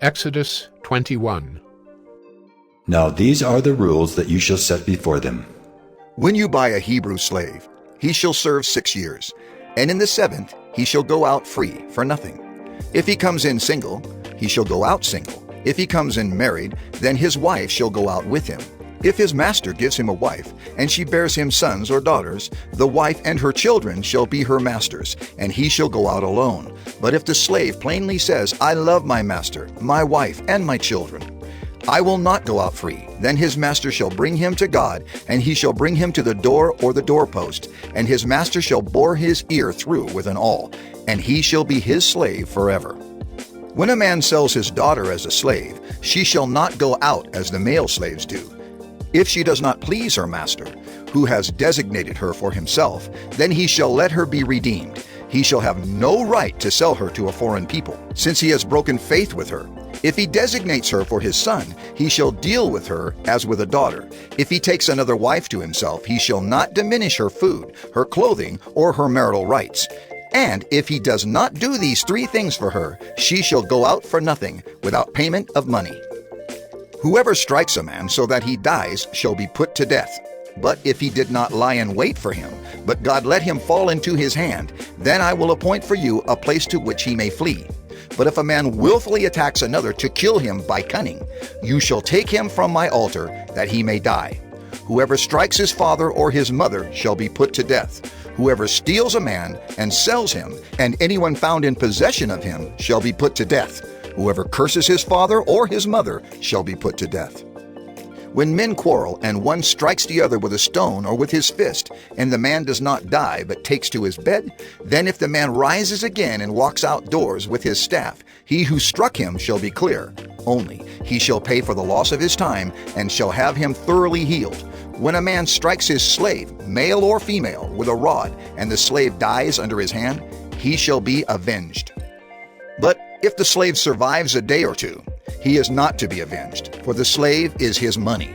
Exodus 21. Now these are the rules that you shall set before them. When you buy a Hebrew slave, he shall serve 6 years, and in the 7th he shall go out free for nothing. If he comes in single, he shall go out single. If he comes in married, then his wife shall go out with him. If his master gives him a wife, and she bears him sons or daughters, the wife and her children shall be her master's, and he shall go out alone. But if the slave plainly says, I love my master, my wife, and my children, I will not go out free, then his master shall bring him to God, and he shall bring him to the door or the doorpost, and his master shall bore his ear through with an awl, and he shall be his slave forever. When a man sells his daughter as a slave, she shall not go out as the male slaves do. If she does not please her master, who has designated her for himself, then he shall let her be redeemed. He shall have no right to sell her to a foreign people, since he has broken faith with her. If he designates her for his son, he shall deal with her as with a daughter. If he takes another wife to himself, he shall not diminish her food, her clothing, or her marital rights. And if he does not do these 3 things for her, she shall go out for nothing, without payment of money. Whoever strikes a man so that he dies shall be put to death. But if he did not lie in wait for him, but God let him fall into his hand, then I will appoint for you a place to which he may flee. But if a man willfully attacks another to kill him by cunning, you shall take him from my altar, that he may die. Whoever strikes his father or his mother shall be put to death. Whoever steals a man and sells him, and anyone found in possession of him, shall be put to death. Whoever curses his father or his mother shall be put to death. When men quarrel, and one strikes the other with a stone or with his fist, and the man does not die but takes to his bed, then if the man rises again and walks outdoors with his staff, he who struck him shall be clear. Only he shall pay for the loss of his time, and shall have him thoroughly healed. When a man strikes his slave, male or female, with a rod, and the slave dies under his hand, he shall be avenged. But if the slave survives a day or 2, he is not to be avenged, for the slave is his money.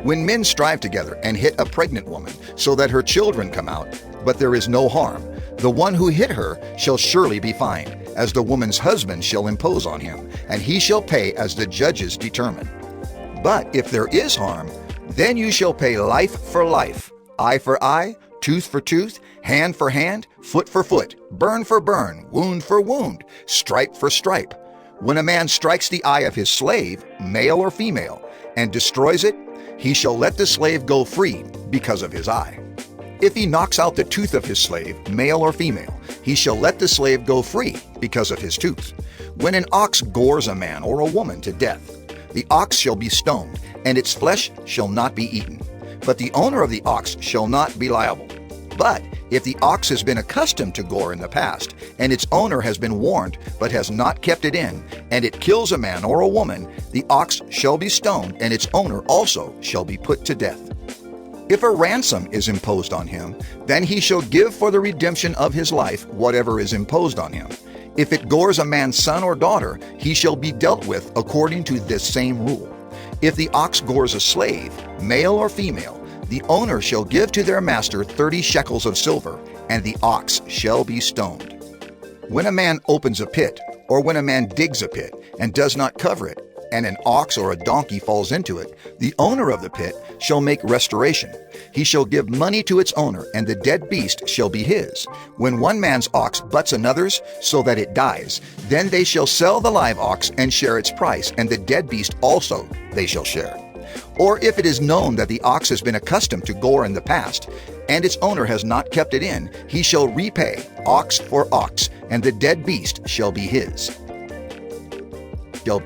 When men strive together and hit a pregnant woman, so that her children come out, but there is no harm, the one who hit her shall surely be fined, as the woman's husband shall impose on him, and he shall pay as the judges determine. But if there is harm, then you shall pay life for life, eye for eye, tooth for tooth, hand for hand, foot for foot, burn for burn, wound for wound, stripe for stripe. When a man strikes the eye of his slave, male or female, and destroys it, he shall let the slave go free because of his eye. If he knocks out the tooth of his slave, male or female, he shall let the slave go free because of his tooth. When an ox gores a man or a woman to death, the ox shall be stoned, and its flesh shall not be eaten. But the owner of the ox shall not be liable. But if the ox has been accustomed to gore in the past, and its owner has been warned but has not kept it in, and it kills a man or a woman, the ox shall be stoned, and its owner also shall be put to death. If a ransom is imposed on him, then he shall give for the redemption of his life whatever is imposed on him. If it gores a man's son or daughter, he shall be dealt with according to this same rule. If the ox gores a slave, male or female, the owner shall give to their master 30 shekels of silver, and the ox shall be stoned. When a man opens a pit, or when a man digs a pit, and does not cover it, and an ox or a donkey falls into it, the owner of the pit shall make restoration. He shall give money to its owner, and the dead beast shall be his. When one man's ox butts another's, so that it dies, then they shall sell the live ox and share its price, and the dead beast also they shall share. Or if it is known that the ox has been accustomed to gore in the past, and its owner has not kept it in, he shall repay ox for ox, and the dead beast shall be his. Shall